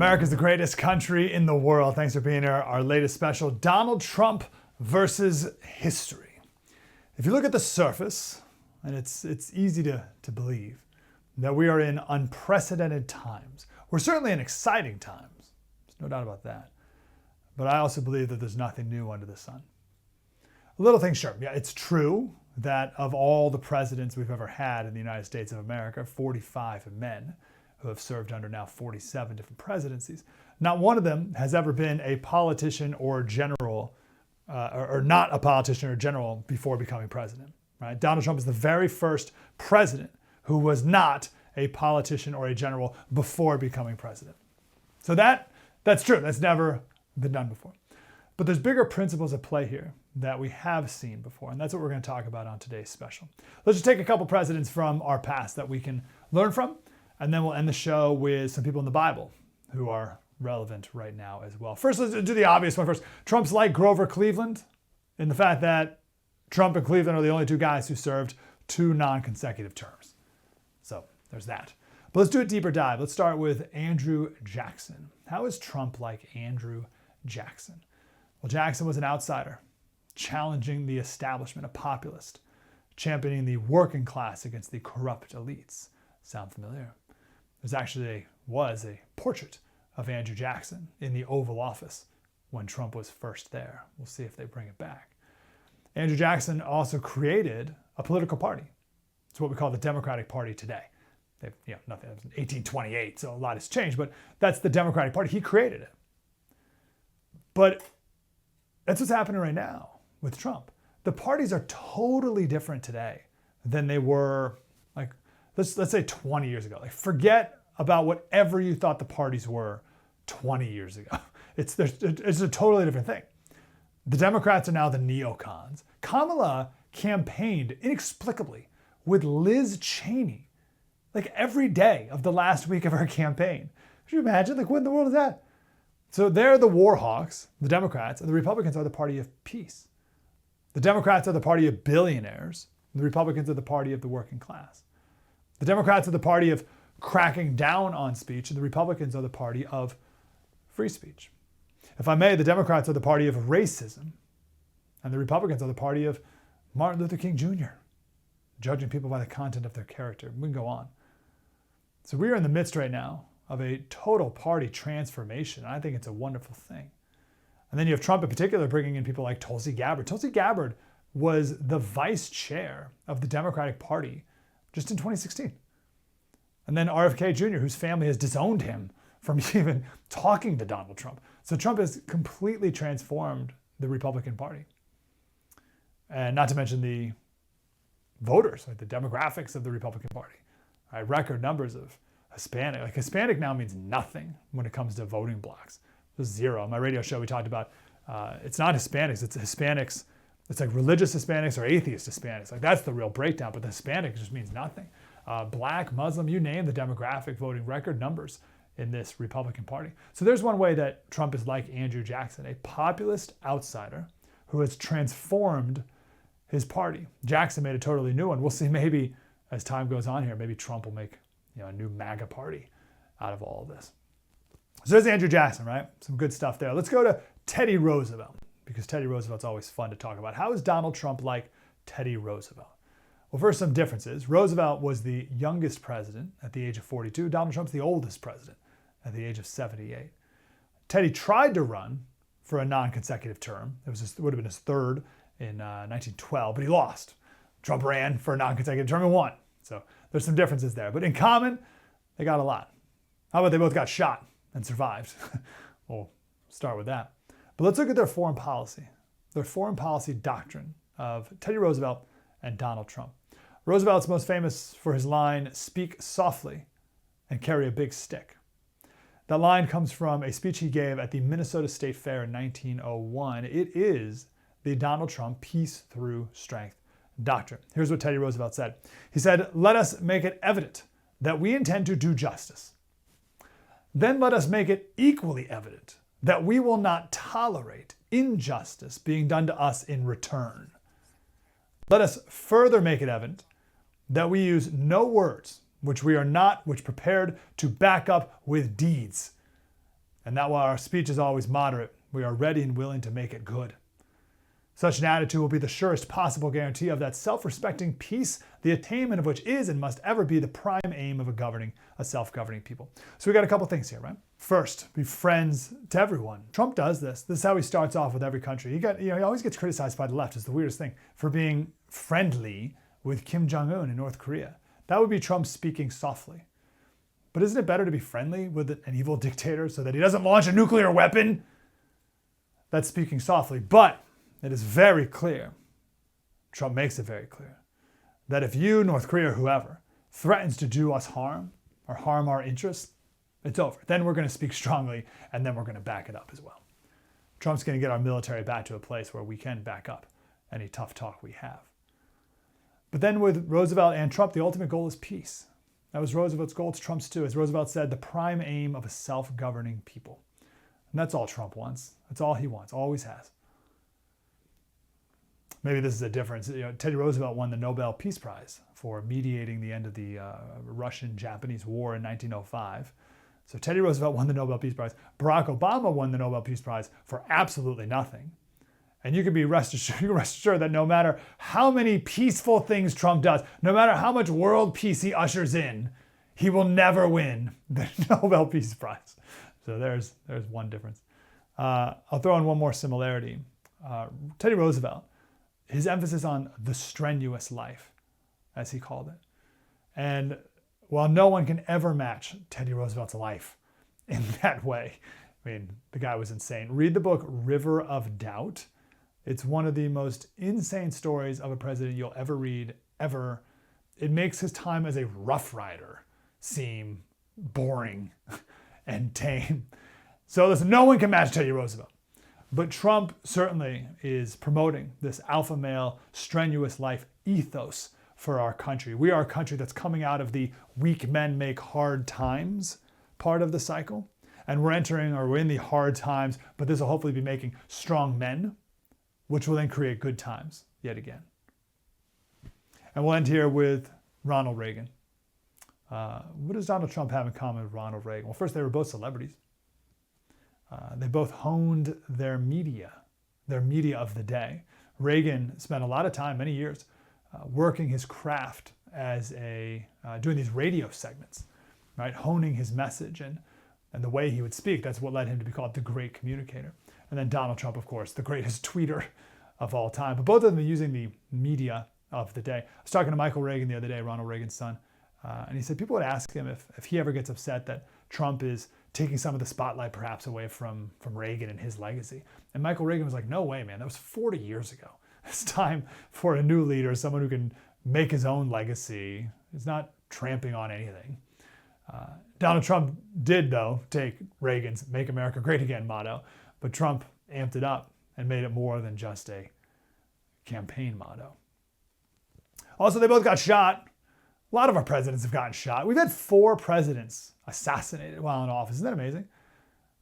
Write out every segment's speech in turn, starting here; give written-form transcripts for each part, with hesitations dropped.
America's the greatest country in the world. Thanks for being here. Our latest special, Donald Trump versus history. If you look at the surface, and it's easy to believe that we are in unprecedented times. We're certainly in exciting times. There's no doubt about that. But I also believe that there's nothing new under the sun. A little thing, sure. Yeah, it's true that of all the presidents we've ever had in the United States of America, 45 men who have served under now 47 different presidencies, not one of them has ever been a politician or general, or not a politician or general before becoming president. Right? Donald Trump is the very first president who was not a politician or a general before becoming president. So that's true. That's never been done before. But there's bigger principles at play here that we have seen before, and that's what we're going to talk about on today's special. Let's just take a couple presidents from our past that we can learn from, and then we'll end the show with some people in the Bible who are relevant right now as well. First, let's do the obvious one first. Trump's like Grover Cleveland in the fact that Trump and Cleveland are the only two guys who served 2 non-consecutive terms. So there's that. But let's do a deeper dive. Let's start with Andrew Jackson. How is Trump like Andrew Jackson? Well, Jackson was an outsider, challenging the establishment, a populist, championing the working class against the corrupt elites. Sound familiar? Was a portrait of Andrew Jackson in the Oval Office when Trump was first there. We'll see if they bring it back. Andrew Jackson also created a political party. It's what we call the Democratic Party today. Nothing. It was 1828, so a lot has changed, but that's the Democratic Party. He created it. But that's what's happening right now with Trump. The parties are totally different today than they were, like, let's say 20 years ago. Like, forget about whatever you thought the parties were 20 years ago. It's a totally different thing. The Democrats are now the neocons. Kamala campaigned inexplicably with Liz Cheney, like every day of the last week of her campaign. Could you imagine? Like, what in the world is that? So they're the war hawks, the Democrats, and the Republicans are the party of peace. The Democrats are the party of billionaires, and the Republicans are the party of the working class. The Democrats are the party of cracking down on speech, and the Republicans are the party of free speech. If I may, the Democrats are the party of racism, and the Republicans are the party of Martin Luther King Jr., judging people by the content of their character. We can go on. So we are in the midst right now of a total party transformation. I think it's a wonderful thing. And then you have Trump in particular bringing in people like Tulsi Gabbard. Tulsi Gabbard was the vice chair of the Democratic Party just in 2016. And then RFK Jr., whose family has disowned him from even talking to Donald Trump. So Trump has completely transformed the Republican Party. And not to mention the voters, like the demographics of the Republican Party. Right? Record numbers of Hispanic. Like, Hispanic now means nothing when it comes to voting blocks. There's zero. On my radio show, we talked about it's not Hispanics, it's Hispanics. It's like religious Hispanics or atheist Hispanics. Like, that's the real breakdown, but the Hispanic just means nothing. Black, Muslim, you name the demographic voting record numbers in this Republican Party. So there's one way that Trump is like Andrew Jackson, a populist outsider who has transformed his party. Jackson made a totally new one. We'll see, maybe as time goes on here, maybe Trump will make a new MAGA party out of all of this. So there's Andrew Jackson, right? Some good stuff there. Let's go to Teddy Roosevelt, because Teddy Roosevelt's always fun to talk about. How is Donald Trump like Teddy Roosevelt? Well, first, some differences. Roosevelt was the youngest president at the age of 42. Donald Trump's the oldest president at the age of 78. Teddy tried to run for a non-consecutive term. It would have been his third in 1912, but he lost. Trump ran for a non-consecutive term and won. So there's some differences there. But in common, they got a lot. How about they both got shot and survived? We'll start with that. But let's look at their foreign policy doctrine of Teddy Roosevelt and Donald Trump. Roosevelt's most famous for his line, "Speak softly and carry a big stick." That line comes from a speech he gave at the Minnesota State Fair in 1901. It is the Donald Trump peace through strength doctrine. Here's what Teddy Roosevelt said. He said, "Let us make it evident that we intend to do justice. Then let us make it equally evident that we will not tolerate injustice being done to us in return. Let us further make it evident that we use no words which prepared to back up with deeds. and that while our speech is always moderate, we are ready and willing to make it good. Such an attitude will be the surest possible guarantee of that self-respecting peace, the attainment of which is and must ever be the prime aim of a self-governing people. So we got a couple things here, right? First, be friends to everyone. Trump does this. This is how he starts off with every country. He always gets criticized by the left. It's the weirdest thing for being friendly with Kim Jong-un in North Korea. That would be Trump speaking softly. But isn't it better to be friendly with an evil dictator so that he doesn't launch a nuclear weapon? That's speaking softly. But it is very clear, Trump makes it very clear, that if you, North Korea, or whoever, threatens to do us harm or harm our interests, it's over. Then we're going to speak strongly, and then we're going to back it up as well. Trump's going to get our military back to a place where we can back up any tough talk we have. But then with Roosevelt and Trump, the ultimate goal is peace. That was Roosevelt's goal. It's Trump's too. As Roosevelt said, the prime aim of a self-governing people. And that's all Trump wants. That's all he wants, always has. Maybe this is a difference. Teddy Roosevelt won the Nobel Peace Prize for mediating the end of the Russian-Japanese War in 1905. So Teddy Roosevelt won the Nobel Peace Prize. Barack Obama won the Nobel Peace Prize for absolutely nothing. And you can be rest assured that no matter how many peaceful things Trump does, no matter how much world peace he ushers in, he will never win the Nobel Peace Prize. So there's one difference. I'll throw in one more similarity. Teddy Roosevelt, his emphasis on the strenuous life, as he called it. And while no one can ever match Teddy Roosevelt's life in that way, I mean, the guy was insane. Read the book River of Doubt. It's one of the most insane stories of a president you'll ever read, ever. It makes his time as a Rough Rider seem boring and tame. So listen, no one can match Teddy Roosevelt. But Trump certainly is promoting this alpha male, strenuous life ethos for our country. We are a country that's coming out of the weak men make hard times part of the cycle. And we're in the hard times, but this will hopefully be making strong men, which will then create good times yet again. And we'll end here with Ronald Reagan. What does Donald Trump have in common with Ronald Reagan? Well, first, they were both celebrities. They both honed their media of the day. Reagan spent a lot of time, many years, working his craft as doing these radio segments, right? Honing his message and the way he would speak. That's what led him to be called the great communicator. And then Donald Trump, of course, the greatest tweeter of all time. But both of them are using the media of the day. I was talking to Michael Reagan the other day, Ronald Reagan's son, and he said people would ask him if he ever gets upset that Trump is taking some of the spotlight perhaps away from Reagan and his legacy. And Michael Reagan was like, no way, man, that was 40 years ago. It's time for a new leader, someone who can make his own legacy. He's not tramping on anything. Donald Trump did, though, take Reagan's Make America Great Again motto, but Trump amped it up and made it more than just a campaign motto. Also, they both got shot. A lot of our presidents have gotten shot. We've had 4 presidents assassinated while in office. Isn't that amazing?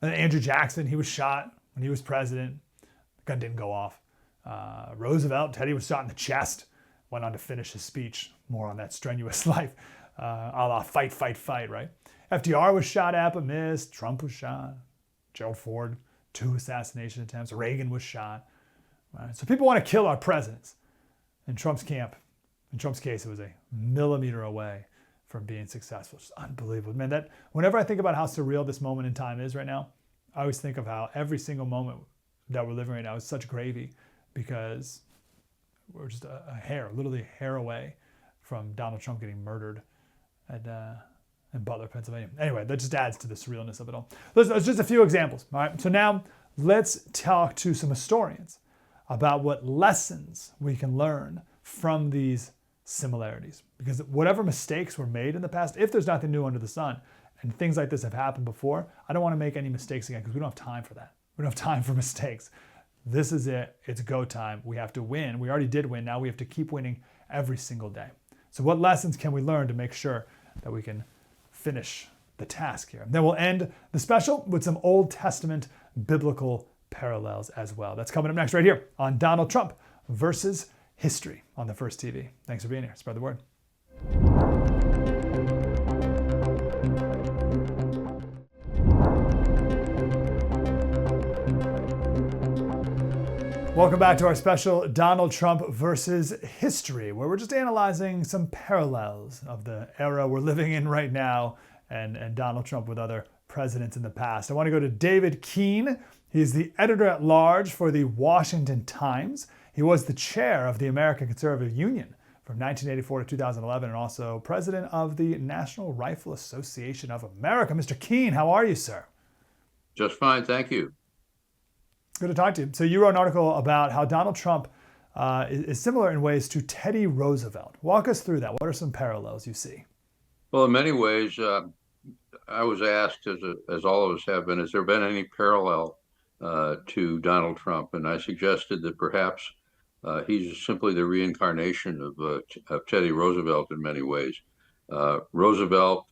And then Andrew Jackson, he was shot when he was president. The gun didn't go off. Roosevelt, Teddy was shot in the chest. Went on to finish his speech. More on that strenuous life. A la fight, fight, fight, right? FDR was shot at but missed. Trump was shot. Gerald Ford, 2 assassination attempts. Reagan was shot. Right? So people want to kill our presidents. In Trump's camp, in Trump's case, it was a millimeter away from being successful. It's unbelievable. Man, that whenever I think about how surreal this moment in time is right now, I always think of how every single moment that we're living right now is such gravy because we're just literally a hair away from Donald Trump getting murdered in Butler, Pennsylvania. Anyway, that just adds to the surrealness of it all. Listen, that's just a few examples. All right. So now let's talk to some historians about what lessons we can learn from these similarities. Because whatever mistakes were made in the past, if there's nothing new under the sun, and things like this have happened before, I don't want to make any mistakes again because we don't have time for that. We don't have time for mistakes. This is it. It's go time. We have to win. We already did win. Now we have to keep winning every single day. So what lessons can we learn to make sure that we can finish the task here? Then we'll end the special with some Old Testament biblical parallels as well. That's coming up next right here on Donald Trump versus History on the First TV. Thanks for being here. Spread the word. Welcome back to our special Donald Trump versus history, where we're just analyzing some parallels of the era we're living in right now and Donald Trump with other presidents in the past. I want to go to David Keane. He's the editor-at-large for the Washington Times. He was the chair of the American Conservative Union from 1984 to 2011 and also president of the National Rifle Association of America. Mr. Keane, how are you, sir? Just fine, thank you. Good to talk to you. So you wrote an article about how Donald Trump is similar in ways to Teddy Roosevelt. Walk us through that. What are some parallels you see? Well, in many ways, I was asked, as all of us have been, has there been any parallel to Donald Trump? And I suggested that perhaps he's simply the reincarnation of Teddy Roosevelt in many ways. Roosevelt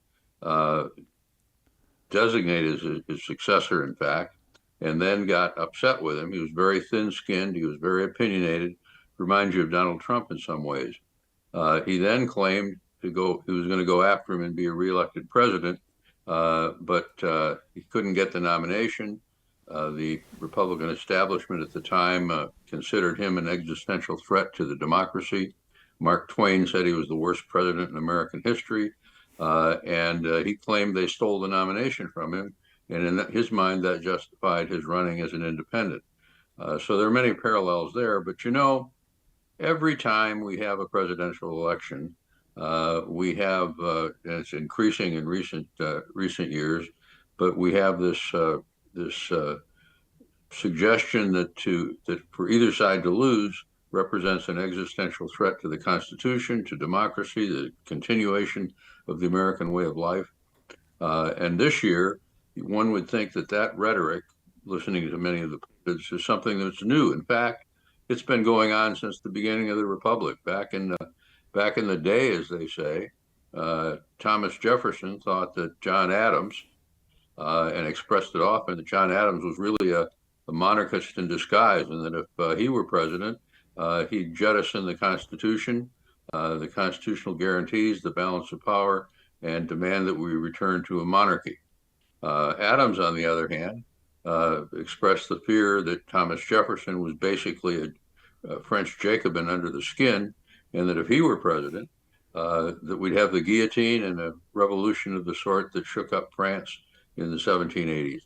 designated his successor, in fact, and then got upset with him. He was very thin-skinned. He was very opinionated. Reminds you of Donald Trump in some ways. He then claimed he was going to go after him and be a reelected president, but he couldn't get the nomination. The Republican establishment at the time considered him an existential threat to the democracy. Mark Twain said he was the worst president in American history, and he claimed they stole the nomination from him. And in his mind, that justified his running as an independent. So there are many parallels there. But, you know, every time we have a presidential election, we have, and it's increasing in recent years, but we have this suggestion that for either side to lose represents an existential threat to the Constitution, to democracy, the continuation of the American way of life. And this year, one would think that rhetoric, listening to many of the pundits, is something that's new. In fact, it's been going on since the beginning of the Republic. Back in the day, as they say, Thomas Jefferson thought that John Adams, and expressed it often, that John Adams was really a monarchist in disguise, and that if he were president, he'd jettison the Constitution, the constitutional guarantees, the balance of power, and demand that we return to a monarchy. Adams, on the other hand, expressed the fear that Thomas Jefferson was basically a French Jacobin under the skin, and that if he were president, that we'd have the guillotine and a revolution of the sort that shook up France in the 1780s.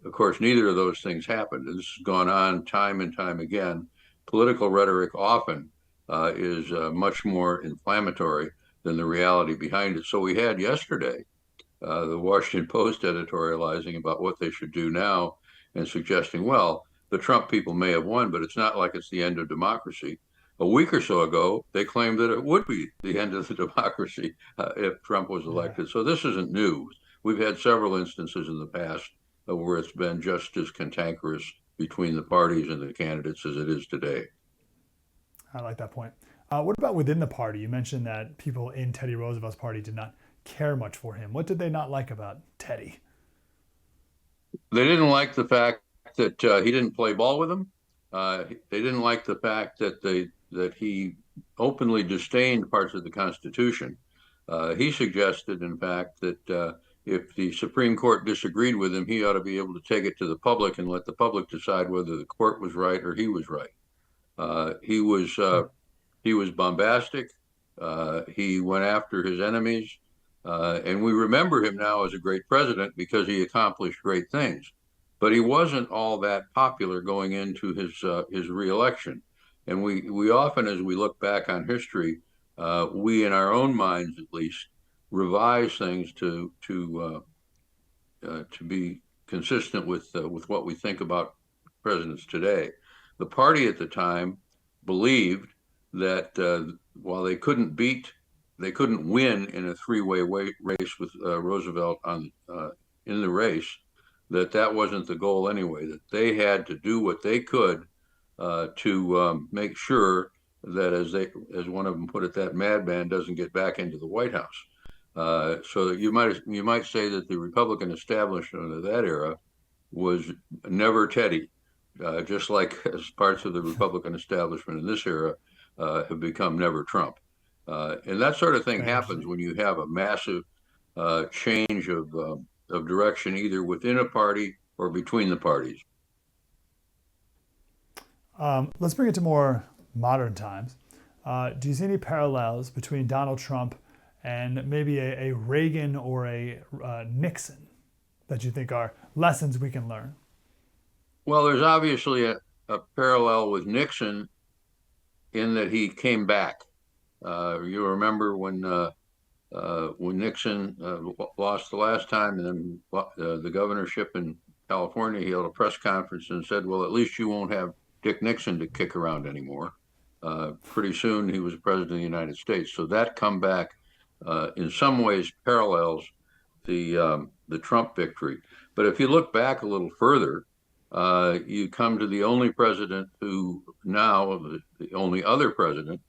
Of course, neither of those things happened. This has gone on time and time again. Political rhetoric often is much more inflammatory than the reality behind it. So we had yesterday the Washington Post editorializing about what they should do now and suggesting, well, the Trump people may have won, but it's not like it's the end of democracy. A week or so ago, they claimed that it would be the end of the democracy if Trump was elected. Yeah. So this isn't new. We've had several instances in the past where it's been just as cantankerous between the parties and the candidates as it is today. I like that point. What about within the party? You mentioned that people in Teddy Roosevelt's party did not care much for him. What did they not like about Teddy? They didn't like the fact that he didn't play ball with them. They didn't like the fact that he openly disdained parts of the Constitution. He suggested, in fact, that if the Supreme Court disagreed with him, he ought to be able to take it to the public and let the public decide whether the court was right or he was right. He was bombastic. He went after his enemies. And we remember him now as a great president because he accomplished great things. But he wasn't all that popular going into his reelection. And we often, as we look back on history, we in our own minds at least revise things to be consistent with what we think about presidents today. The party at the time believed that while they couldn't win in a three-way race with Roosevelt in the race, that wasn't the goal anyway, that they had to do what they could to make sure that, as one of them put it, that madman doesn't get back into the White House. So that you might say that the Republican establishment of that era was never Teddy, just like as parts of the Republican establishment in this era have become never Trump. And that sort of thing happens when you have a massive change of direction, either within a party or between the parties. Let's bring it to more modern times. Do you see any parallels between Donald Trump and maybe a Reagan or a Nixon that you think are lessons we can learn? Well, there's obviously a parallel with Nixon in that he came back. You remember when Nixon lost the last time, and then the governorship in California, he held a press conference and said, "Well, at least you won't have Dick Nixon to kick around anymore." Pretty soon, he was president of the United States. So that comeback, in some ways, parallels the Trump victory. But if you look back a little further, you come to the only president who now, the only other president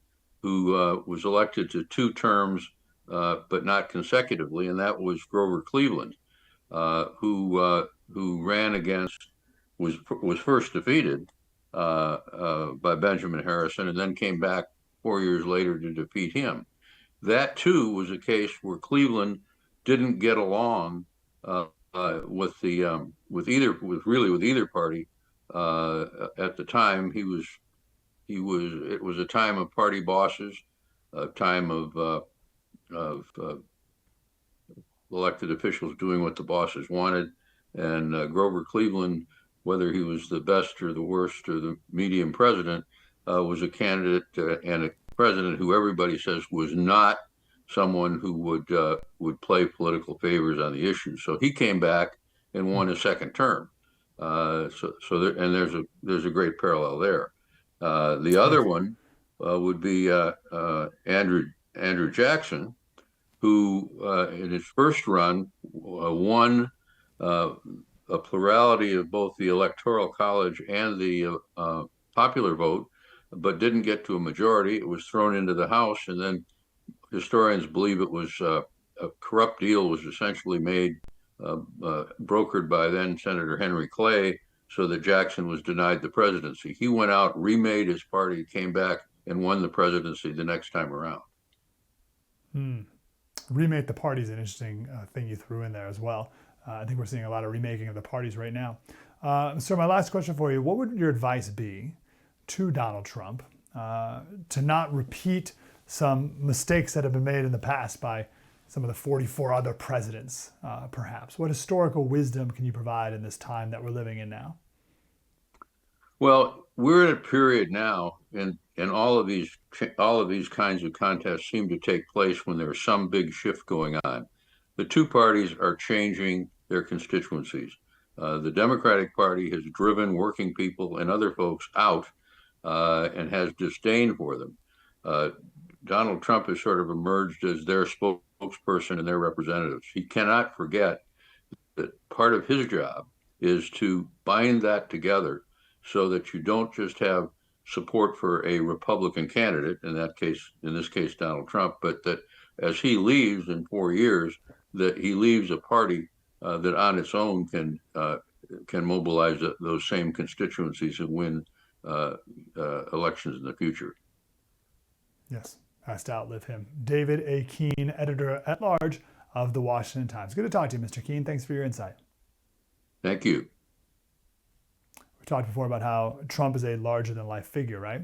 who was elected to 2 terms, but not consecutively, and that was Grover Cleveland, who ran against, was first defeated by Benjamin Harrison, and then came back 4 years later to defeat him. That too was a case where Cleveland didn't get along with either party at the time. It was a time of party bosses, a time of elected officials doing what the bosses wanted, and Grover Cleveland, whether he was the best or the worst or the medium president, was a candidate and a president who everybody says was not someone who would play political favors on the issues. So he came back and won a 2nd term. There's a great parallel there. The other one would be Andrew Jackson, who in his first run won a plurality of both the Electoral College and the popular vote, but didn't get to a majority. It was thrown into the House, and then historians believe it was a corrupt deal was essentially made, brokered by then Senator Henry Clay, so that Jackson was denied the presidency. He went out, remade his party, came back, and won the presidency the next time around. Remake the party is an interesting thing you threw in there as well. I think we're seeing a lot of remaking of the parties right now. So my last question for you, what would your advice be to Donald Trump to not repeat some mistakes that have been made in the past by some of the 44 other presidents, perhaps? What historical wisdom can you provide in this time that we're living in now? Well, we're in a period now, and all of these kinds of contests seem to take place when there's some big shift going on. The two parties are changing their constituencies. The Democratic Party has driven working people and other folks out and has disdain for them. Donald Trump has sort of emerged as their spokesperson and their representatives. He cannot forget that part of his job is to bind that together so that you don't just have support for a Republican candidate, in this case, Donald Trump, but that as he leaves in 4 years, that he leaves a party that on its own can mobilize those same constituencies and win elections in the future. Yes, has to outlive him. David A. Keane, editor-at-large of the Washington Times. Good to talk to you, Mr. Keane. Thanks for your insight. Thank you. We talked before about how Trump is a larger-than-life figure, right?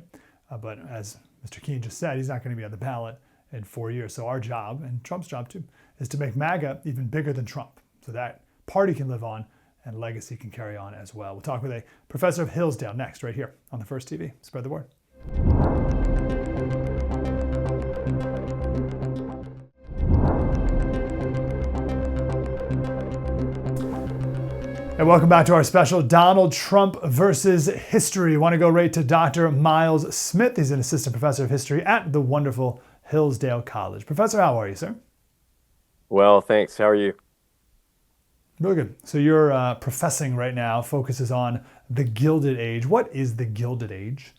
But as Mr. Keane just said, he's not going to be on the ballot in 4 years. So our job, and Trump's job too, is to make MAGA even bigger than Trump, so that party can live on and legacy can carry on as well. We'll talk with a professor of Hillsdale next, right here on the First TV. Spread the word. And welcome back to our special Donald Trump versus History. We want to go right to Dr. Miles Smith. He's an assistant professor of history at the wonderful Hillsdale College. Professor, how are you, sir? Well, thanks. How are you? Really good. So your professing right now focuses on the Gilded Age. What is the Gilded Age?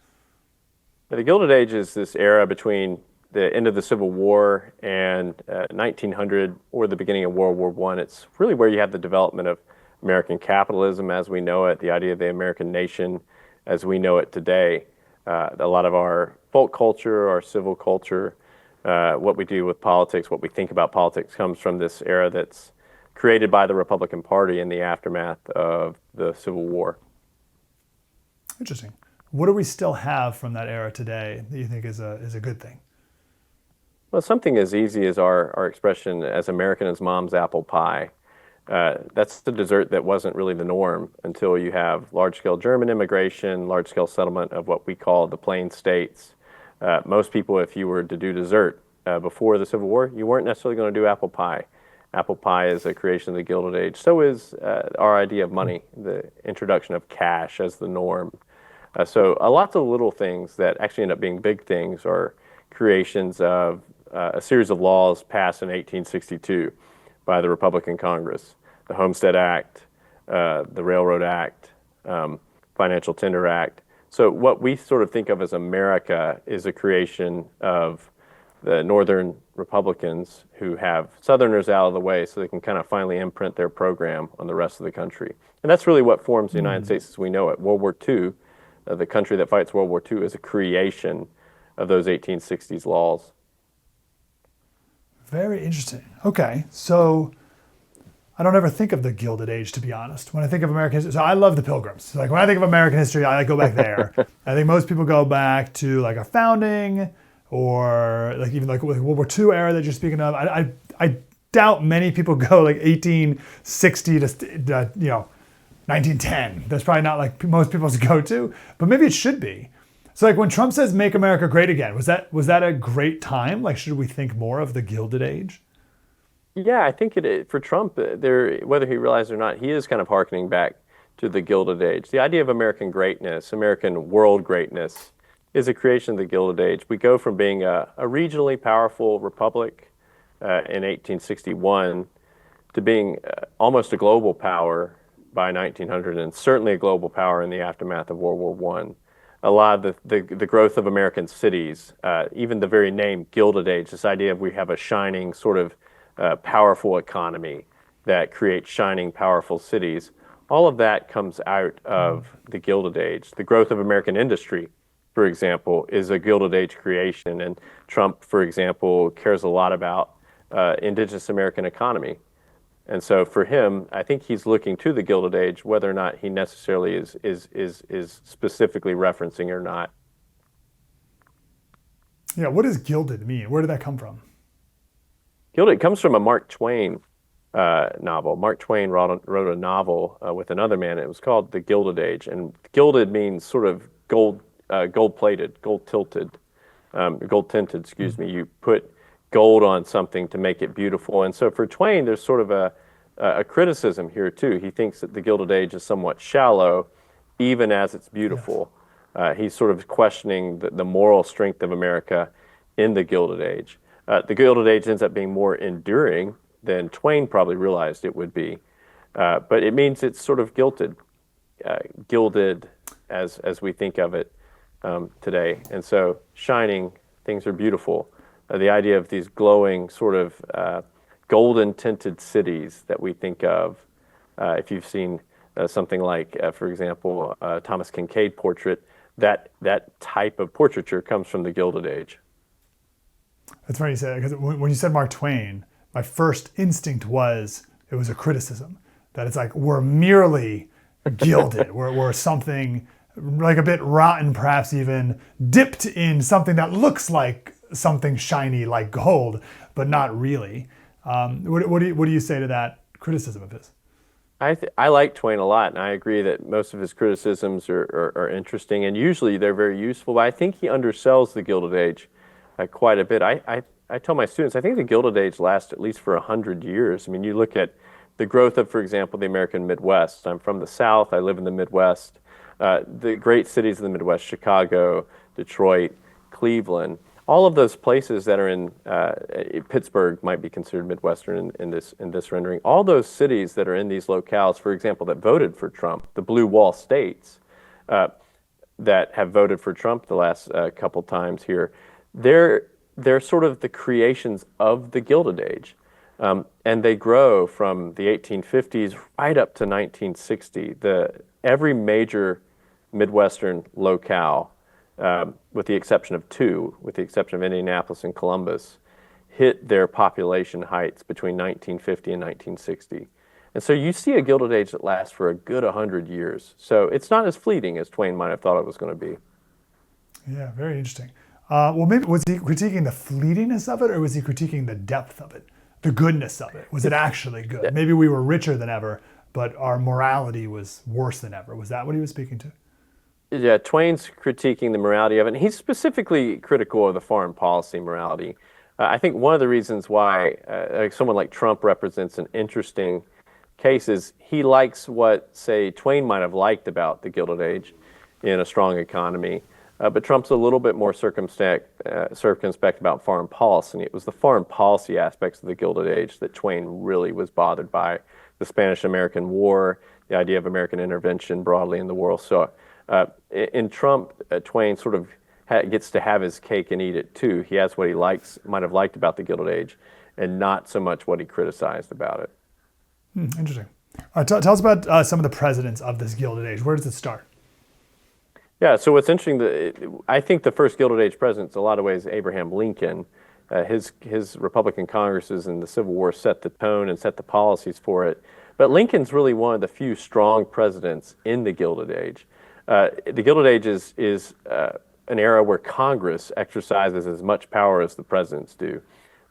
The Gilded Age is this era between the end of the Civil War and 1900 or the beginning of World War I. It's really where you have the development of American capitalism as we know it, the idea of the American nation as we know it today. A lot of our folk culture, our civil culture, what we do with politics, what we think about politics comes from this era that's created by the Republican Party in the aftermath of the Civil War. Interesting. what do we still have from that era today that you think is a good thing? Well, something as easy as our expression as American as mom's apple pie. That's the dessert that wasn't really the norm until you have large-scale German immigration, large-scale settlement of what we call the Plain States. Most people, if you were to do dessert before the Civil War, you weren't necessarily going to do apple pie. Apple pie is a creation of the Gilded Age. So is our idea of money, the introduction of cash as the norm. So lots of little things that actually end up being big things are creations of a series of laws passed in 1862 by the Republican Congress. The Homestead Act, the Railroad Act, Financial Tender Act. So what we sort of think of as America is a creation of the Northern Republicans who have Southerners out of the way so they can kind of finally imprint their program on the rest of the country. And that's really what forms the United States as we know it. World War II, the country that fights World War II, is a creation of those 1860s laws. Very interesting. Okay, so I don't ever think of the Gilded Age, to be honest. When I think of American history, so I love the Pilgrims. So like when I think of American history, I go back there. I think most people go back to like a founding or like even like World War II era that you're speaking of. I doubt many people go like 1860 to 1910. That's probably not like most people's go-to, but maybe it should be. So like when Trump says "Make America Great Again," was that a great time? Like, should we think more of the Gilded Age? Yeah, I think for Trump, whether he realized it or not, he is kind of hearkening back to the Gilded Age. The idea of American greatness, American world greatness, is a creation of the Gilded Age. We go from being a regionally powerful republic in 1861 to being almost a global power by 1900, and certainly a global power in the aftermath of World War I. A lot of the growth of American cities, even the very name Gilded Age, this idea of we have a shining sort of powerful economy that creates shining, powerful cities, all of that comes out of the Gilded Age. The growth of American industry, for example, is a Gilded Age creation, and Trump, for example, cares a lot about indigenous American economy. And so for him, I think he's looking to the Gilded Age, whether or not he necessarily is specifically referencing or not. Yeah, what does gilded mean? Where did that come from? Gilded comes from a Mark Twain novel. Mark Twain wrote a novel with another man. It was called The Gilded Age, and gilded means sort of gold-plated, gold-tilted, gold-tinted. Excuse me. You put gold on something to make it beautiful. And so for Twain, there's sort of a criticism here too. He thinks that the Gilded Age is somewhat shallow, even as it's beautiful. Yes. He's sort of questioning the moral strength of America in the Gilded Age. The Gilded Age ends up being more enduring than Twain probably realized it would be. But it means it's sort of gilded as we think of it today. And so shining, things are beautiful. The idea of these glowing sort of golden tinted cities that we think of. If you've seen something like, for example, Thomas Kincaid portrait, that type of portraiture comes from the Gilded Age. That's funny you say that, because when you said Mark Twain, my first instinct was it was a criticism, that it's like we're merely gilded, we're something like a bit rotten, perhaps even dipped in something that looks like something shiny like gold, but not really. What do you say to that criticism of his? I like Twain a lot, and I agree that most of his criticisms are interesting, and usually they're very useful, but I think he undersells the Gilded Age quite a bit. I tell my students, I think the Gilded Age lasts at least for 100 years. I mean, you look at the growth of, for example, the American Midwest. I'm from the South. I live in the Midwest. The great cities of the Midwest, Chicago, Detroit, Cleveland, all of those places that are in Pittsburgh might be considered Midwestern in this rendering. All those cities that are in these locales, for example, that voted for Trump, the blue wall states that have voted for Trump the last couple times here, they're sort of the creations of the Gilded Age. And they grow from the 1850s right up to 1960. Every major Midwestern locale, with the exception of two, with the exception of Indianapolis and Columbus, hit their population heights between 1950 and 1960. And so you see a Gilded Age that lasts for a good 100 years. So it's not as fleeting as Twain might have thought it was going to be. Yeah, very interesting. Well, maybe was he critiquing the fleetiness of it, or was he critiquing the depth of it, the goodness of it? Was it actually good? Maybe we were richer than ever, but our morality was worse than ever. Was that what he was speaking to? Yeah, Twain's critiquing the morality of it. And he's specifically critical of the foreign policy morality. I think one of the reasons why someone like Trump represents an interesting case is he likes what, say, Twain might have liked about the Gilded Age in a strong economy. But Trump's a little bit more circumspect about foreign policy. It was the foreign policy aspects of the Gilded Age that Twain really was bothered by. The Spanish-American War, the idea of American intervention broadly in the world. So in Trump, Twain sort of gets to have his cake and eat it too. He has what he might have liked about the Gilded Age, and not so much what he criticized about it. Interesting. Tell us about some of the presidents of this Gilded Age. Where does it start? Yeah, so what's interesting, I think the first Gilded Age president, in a lot of ways, Abraham Lincoln. His Republican Congresses in the Civil War set the tone and set the policies for it. But Lincoln's really one of the few strong presidents in the Gilded Age. The Gilded Age is an era where Congress exercises as much power as the presidents do.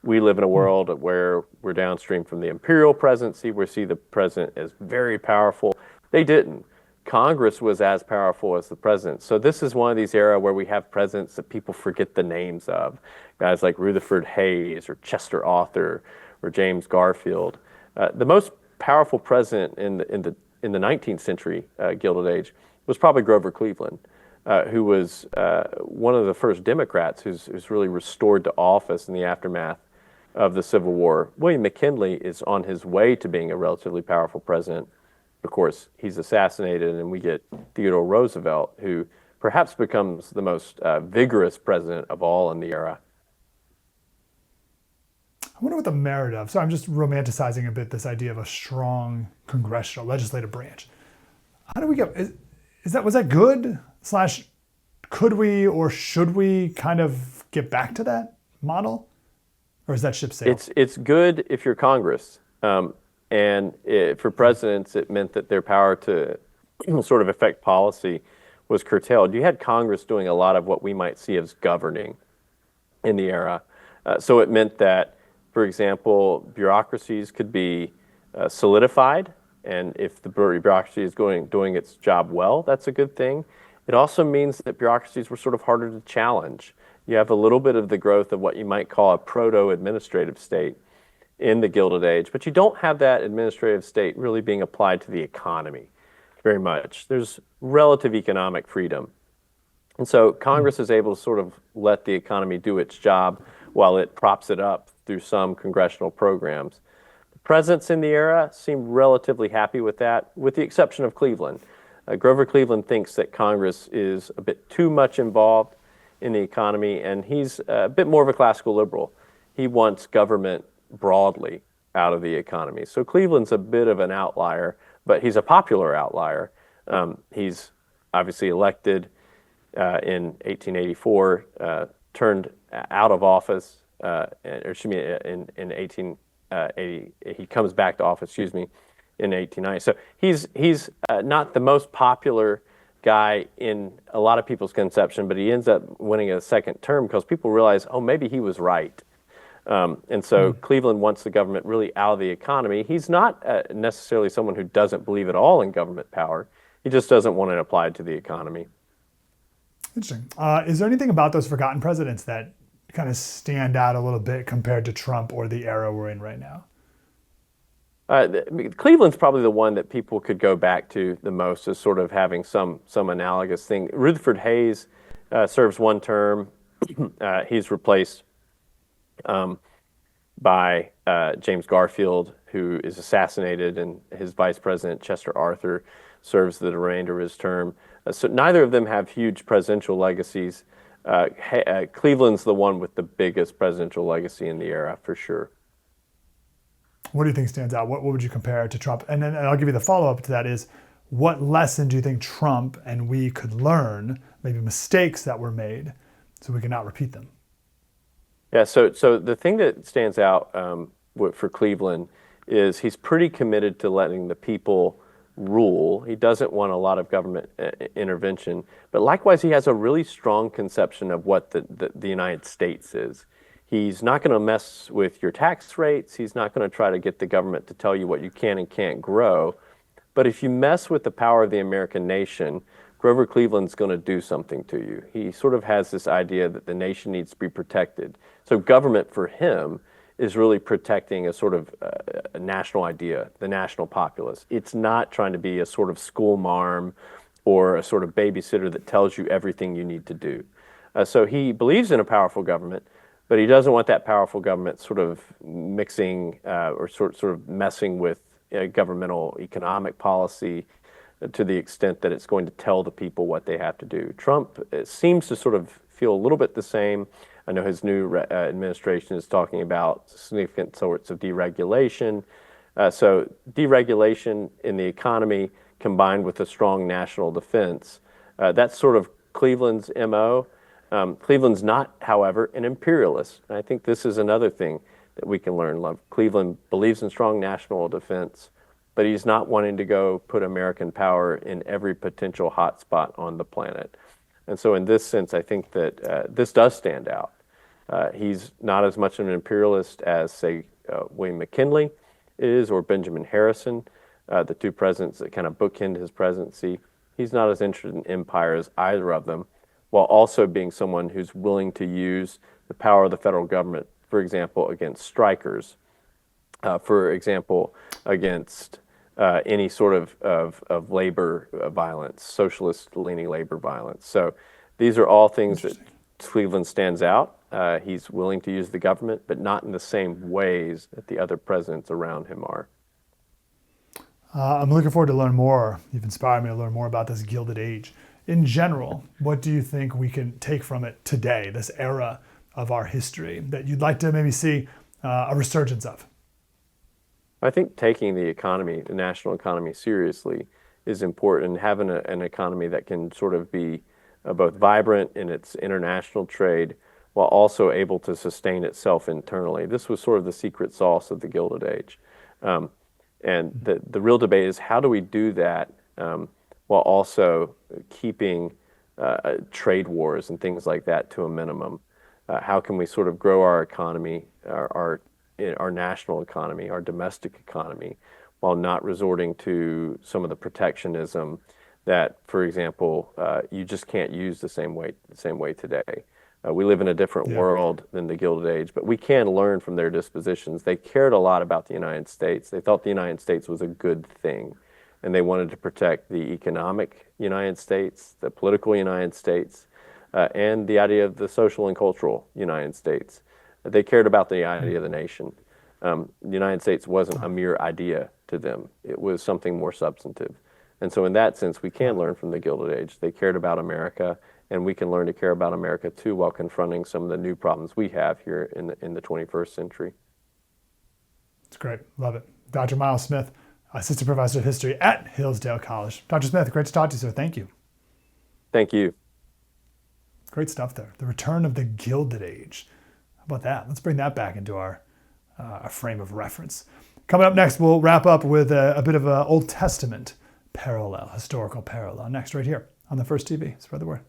We live in a world where we're downstream from the imperial presidency. We see the president as very powerful. They didn't. Congress was as powerful as the president. So this is one of these eras where we have presidents that people forget the names of. Guys like Rutherford Hayes or Chester Arthur or James Garfield. The most powerful president in the 19th century Gilded Age was probably Grover Cleveland, who was one of the first Democrats who's really restored to office in the aftermath of the Civil War. William McKinley is on his way to being a relatively powerful president. Of course, he's assassinated, and we get Theodore Roosevelt, who perhaps becomes the most vigorous president of all in the era. I wonder what the merit of, so I'm just romanticizing a bit this idea of a strong congressional legislative branch. How do we get, was that good? / could we or should we kind of get back to that model? Or is that ship sailed? It's good if you're Congress. For presidents, it meant that their power to sort of affect policy was curtailed. You had Congress doing a lot of what we might see as governing in the era. So it meant that, for example, bureaucracies could be solidified, and if the bureaucracy is doing its job well, that's a good thing. It also means that bureaucracies were sort of harder to challenge. You have a little bit of the growth of what you might call a proto-administrative state in the Gilded Age, but you don't have that administrative state really being applied to the economy very much. There's relative economic freedom. And so Congress is able to sort of let the economy do its job while it props it up through some congressional programs. The presidents in the era seem relatively happy with that, with the exception of Cleveland. Grover Cleveland thinks that Congress is a bit too much involved in the economy, and he's a bit more of a classical liberal. He wants government broadly out of the economy. So Cleveland's a bit of an outlier, but he's a popular outlier. He's obviously elected in 1884, turned out of office, in 1880, he comes back to office, in 1890. So he's not the most popular guy in a lot of people's conception, but he ends up winning a second term because people realize, oh, maybe he was right. And so Cleveland wants the government really out of the economy. He's not necessarily someone who doesn't believe at all in government power. He just doesn't want it applied to the economy. Interesting. Is there anything about those forgotten presidents that kind of stand out a little bit compared to Trump or the era we're in right now? Cleveland's probably the one that people could go back to the most as sort of having some analogous thing. Rutherford Hayes serves one term. He's replaced by James Garfield, who is assassinated, and his vice president, Chester Arthur, serves the remainder of his term. So neither of them have huge presidential legacies. Cleveland's the one with the biggest presidential legacy in the era, for sure. What do you think stands out? What would you compare it to Trump? And then I'll give you the follow-up to that is, what lesson do you think Trump and we could learn, maybe mistakes that were made, so we can not repeat them? Yeah, so the thing that stands out for Cleveland is he's pretty committed to letting the people rule. He doesn't want a lot of government intervention, but likewise, he has a really strong conception of what the United States is. He's not going to mess with your tax rates. He's not going to try to get the government to tell you what you can and can't grow. But if you mess with the power of the American nation, Grover Cleveland's going to do something to you. He sort of has this idea that the nation needs to be protected. So government for him is really protecting a sort of a national idea, the national populace. It's not trying to be a sort of school marm or a sort of babysitter that tells you everything you need to do. So he believes in a powerful government, but he doesn't want that powerful government sort of mixing or sort of messing with governmental economic policy to the extent that it's going to tell the people what they have to do. Trump seems to sort of feel a little bit the same. I know his new administration is talking about significant sorts of deregulation. So deregulation in the economy combined with a strong national defense, that's sort of Cleveland's MO. Cleveland's not, however, an imperialist. And I think this is another thing that we can learn. Cleveland believes in strong national defense, but he's not wanting to go put American power in every potential hotspot on the planet. And so in this sense, I think that this does stand out. He's not as much an imperialist as, say, William McKinley is or Benjamin Harrison, the two presidents that kind of bookend his presidency. He's not as interested in empire as either of them, while also being someone who's willing to use the power of the federal government, for example, against strikers, for example, against any sort of labor violence, socialist-leaning labor violence. So these are all things that Cleveland stands out. He's willing to use the government, but not in the same ways that the other presidents around him are. I'm looking forward to learn more. You've inspired me to learn more about this Gilded Age. In general, what do you think we can take from it today, this era of our history, that you'd like to maybe see a resurgence of? I think taking the economy, the national economy, seriously is important, and having an economy that can sort of be both vibrant in its international trade while also able to sustain itself internally. This was sort of the secret sauce of the Gilded Age. And the real debate is, how do we do that while also keeping trade wars and things like that to a minimum? How can we sort of grow our economy, our national economy, our domestic economy, while not resorting to some of the protectionism that, for example, you just can't use the same way today. We live in a different world than the Gilded Age, but we can learn from their dispositions. They cared a lot about the United States. They thought the United States was a good thing, and they wanted to protect the economic United States, the political United States, and the idea of the social and cultural United States. They cared about the idea of the nation. The United States wasn't a mere idea to them. It was something more substantive. And so in that sense, we can learn from the Gilded Age. They cared about America, and we can learn to care about America too while confronting some of the new problems we have here in the 21st century. It's great. Love it. Dr. Miles Smith, Assistant Professor of History at Hillsdale College. Dr. Smith, great to talk to you, sir. Thank you. Thank you. Great stuff there. The return of the Gilded Age. How about that? Let's bring that back into our frame of reference. Coming up next, we'll wrap up with a bit of an Old Testament parallel, historical parallel. Next, right here on the First TV. Spread the word.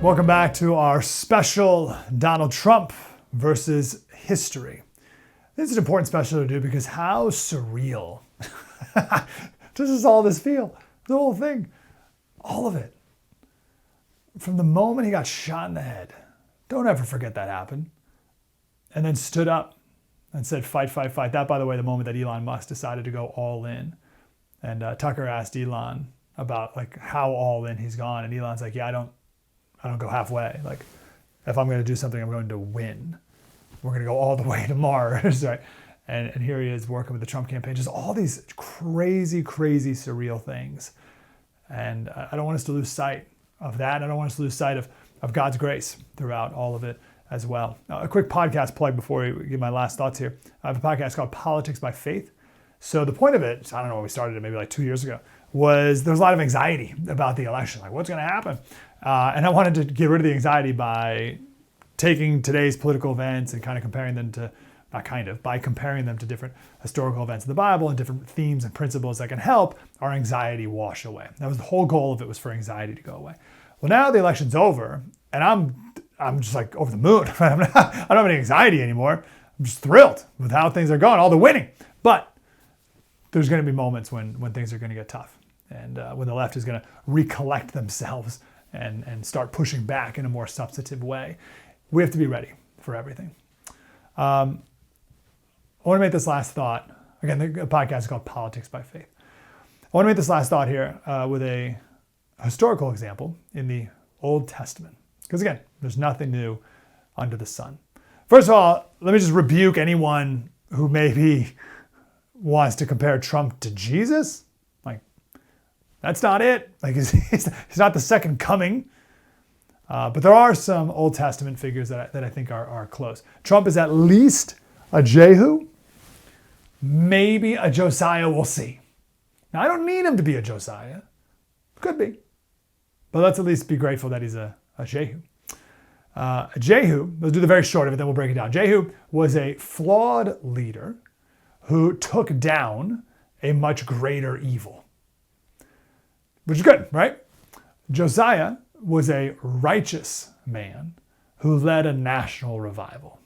Welcome back to our special Donald Trump versus history. This is an important special to do because how surreal does all this feel? The whole thing, all of it. From the moment he got shot in the head, don't ever forget that happened, and then stood up and said, fight, fight, fight. That, by the way, the moment that Elon Musk decided to go all in. And Tucker asked Elon about like how all in he's gone. And Elon's like, yeah, I don't go halfway. Like, if I'm going to do something, I'm going to win. We're going to go all the way to Mars, right? And here he is working with the Trump campaign. Just all these crazy, crazy, surreal things. And I don't want us to lose sight of that. I don't want us to lose sight of God's grace throughout all of it as well. A quick podcast plug before I give my last thoughts here. I have a podcast called Politics by Faith. So the point of it, I don't know when we started it, maybe like 2 years ago, was there was a lot of anxiety about the election. Like, what's going to happen? And I wanted to get rid of the anxiety by taking today's political events and kind of comparing them to, by comparing them to different historical events in the Bible and different themes and principles that can help our anxiety wash away. That was the whole goal of it, was for anxiety to go away. Well, now the election's over, and I'm just like over the moon. I don't have any anxiety anymore. I'm just thrilled with how things are going, all the winning. But there's going to be moments when things are going to get tough, and when the left is going to recollect themselves and start pushing back in a more substantive way. We have to be ready for everything. I want to make this last thought. Again, the podcast is called Politics by Faith. I want to make this last thought here with a historical example in the Old Testament. Because again, there's nothing new under the sun. First of all, let me just rebuke anyone who maybe wants to compare Trump to Jesus. Like, that's not it. Like, he's not the second coming. But there are some Old Testament figures that I think are close. Trump is at least a Jehu, maybe a Josiah, we'll see. Now, I don't need him to be a Josiah. Could be. But let's at least be grateful that he's a Jehu. Jehu, let's do the very short of it, then we'll break it down. Jehu was a flawed leader who took down a much greater evil. Which is good, right? Josiah was a righteous man who led a national revival.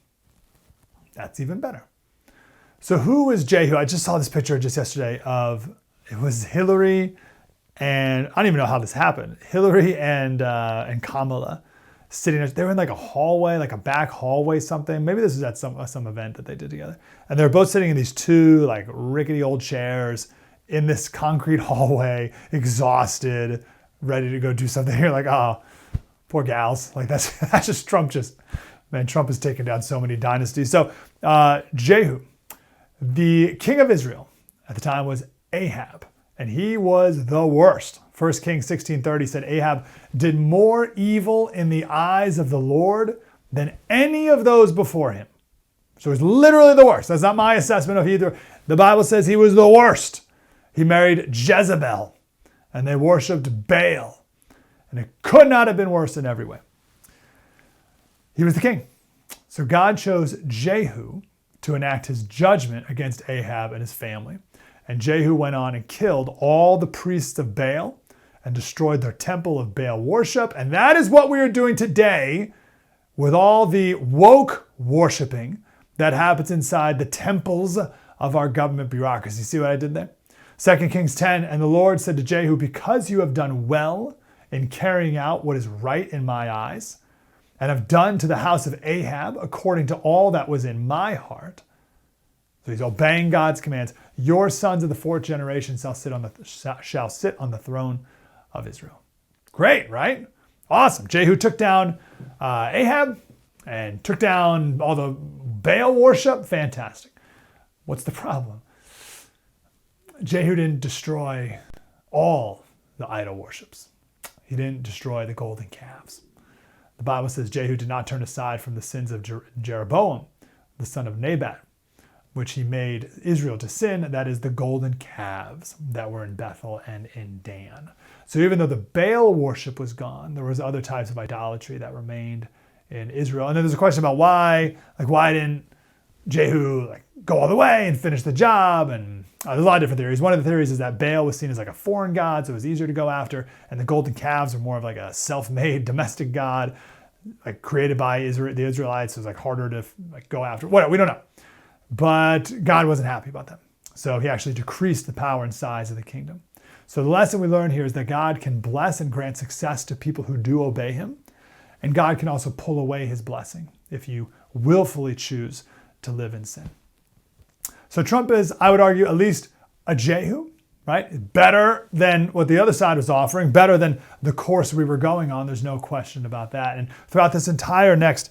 That's even better. So who was Jehu? I just saw this picture just yesterday of, it was Hillary and, I don't even know how this happened. Hillary and Kamala sitting, they were in like a hallway, like a back hallway something. Maybe this was at some event that they did together. And they're both sitting in these two like rickety old chairs in this concrete hallway, exhausted, ready to go do something. You're like, oh, poor gals. Like that's just Trump. Trump has taken down so many dynasties. So Jehu, the king of Israel at the time, was Ahab, and he was the worst. 1 Kings 16:30 said Ahab did more evil in the eyes of the Lord than any of those before him. So he's literally the worst. That's not my assessment of either. The Bible says he was the worst. He married Jezebel, and they worshipped Baal. And it could not have been worse in every way. He was the king. So God chose Jehu to enact his judgment against Ahab and his family. And Jehu went on and killed all the priests of Baal and destroyed their temple of Baal worship. And that is what we are doing today with all the woke worshiping that happens inside the temples of our government bureaucracy. See what I did there? 2 Kings 10, and the Lord said to Jehu, because you have done well in carrying out what is right in my eyes, and have done to the house of Ahab according to all that was in my heart. So he's obeying God's commands. Your sons of the fourth generation shall sit on the throne of Israel. Great, right? Awesome. Jehu took down Ahab and took down all the Baal worship. Fantastic. What's the problem? Jehu didn't destroy all the idol worships. He didn't destroy the golden calves. The Bible says Jehu did not turn aside from the sins of Jeroboam, the son of Nebat, which he made Israel to sin, that is the golden calves that were in Bethel and in Dan. So even though the Baal worship was gone, there was other types of idolatry that remained in Israel. And then there's a question about why didn't Jehu go all the way and finish the job? And there's a lot of different theories. One of the theories is that Baal was seen as like a foreign god, so it was easier to go after, and the golden calves are more of like a self-made domestic god, like created by the Israelites. So it was like harder to go after. Whatever, we don't know. But God wasn't happy about them. So he actually decreased the power and size of the kingdom. So the lesson we learn here is that God can bless and grant success to people who do obey him. And God can also pull away his blessing if you willfully choose to live in sin. So Trump is, I would argue, at least a Jehu, right? Better than what the other side was offering, better than the course we were going on. There's no question about that. And throughout this entire next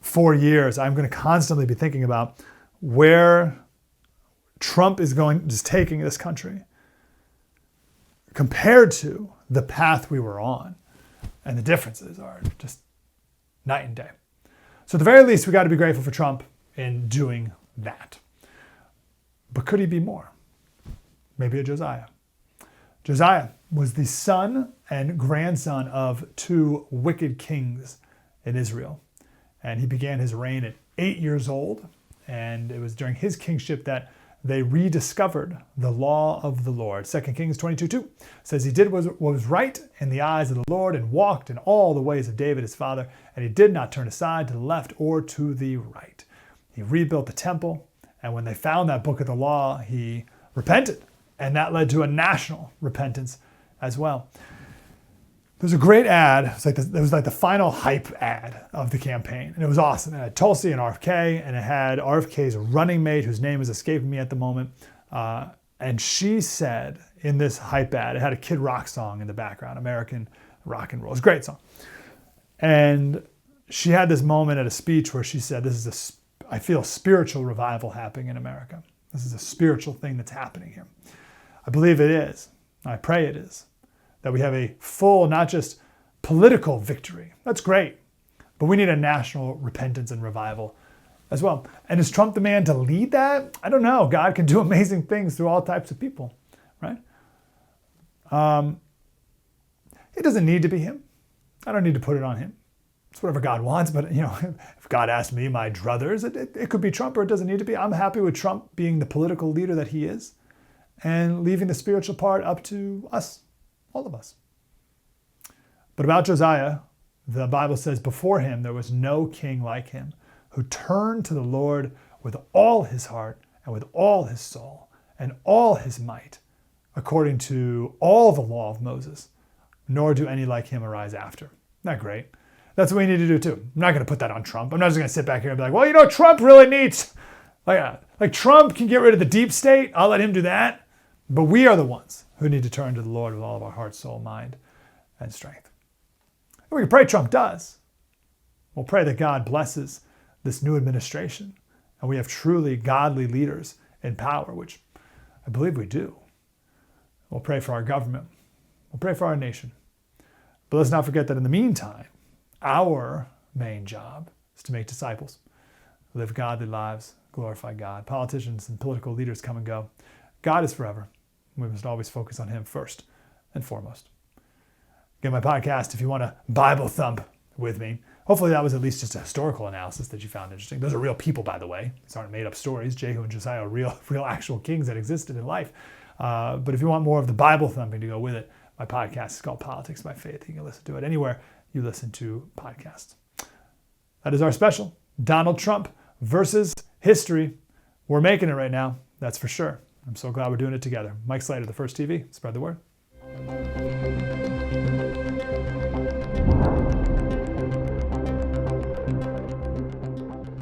4 years, I'm going to constantly be thinking about where Trump is taking this country compared to the path we were on. And the differences are just night and day. So at the very least, we got to be grateful for Trump in doing that. But could he be more? Maybe a Josiah. Josiah was the son and grandson of two wicked kings in Israel. And he began his reign at 8 years old. And it was during his kingship that they rediscovered the law of the Lord. 2 Kings 22:2 says he did what was right in the eyes of the Lord and walked in all the ways of David his father, and he did not turn aside to the left or to the right. He rebuilt the temple, and when they found that book of the law, he repented, and that led to a national repentance as well. There's a great ad. It was like the final hype ad of the campaign. And it was awesome. It had Tulsi and RFK, and it had RFK's running mate, whose name is escaping me at the moment. And she said in this hype ad, it had a Kid Rock song in the background, American Rock and Roll. It's a great song. And she had this moment at a speech where she said, I feel a spiritual revival happening in America. This is a spiritual thing that's happening here. I believe it is. I pray it is. That we have a full, not just political victory. That's great. But we need a national repentance and revival as well. And is Trump the man to lead that? I don't know. God can do amazing things through all types of people, right? It doesn't need to be him. I don't need to put it on him. It's whatever God wants. But if God asked me, my druthers, it could be Trump, or it doesn't need to be. I'm happy with Trump being the political leader that he is and leaving the spiritual part up to us. All of us. But about Josiah, the Bible says, before him there was no king like him, who turned to the Lord with all his heart and with all his soul and all his might, according to all the law of Moses, nor do any like him arise after. Isn't that great? That's what we need to do too. I'm not going to put that on Trump. I'm not just going to sit back here and be like, well, Trump really needs, like Trump can get rid of the deep state. I'll let him do that. But we are the ones who need to turn to the Lord with all of our heart, soul, mind, and strength. And we can pray Trump does. We'll pray that God blesses this new administration and we have truly godly leaders in power, which I believe we do. We'll pray for our government. We'll pray for our nation. But let's not forget that in the meantime, our main job is to make disciples, live godly lives, glorify God. Politicians and political leaders come and go. God is forever. We must always focus on him first and foremost. Again, my podcast, if you want to Bible thump with me, hopefully that was at least just a historical analysis that you found interesting. Those are real people, by the way. These aren't made up stories. Jehu and Josiah are real actual kings that existed in life. But if you want more of the Bible thumping to go with it, my podcast is called Politics by Faith. You can listen to it anywhere you listen to podcasts. That is our special. Donald Trump versus history. We're making it right now. That's for sure. I'm so glad we're doing it together. Mike Slater, The First TV. Spread the word.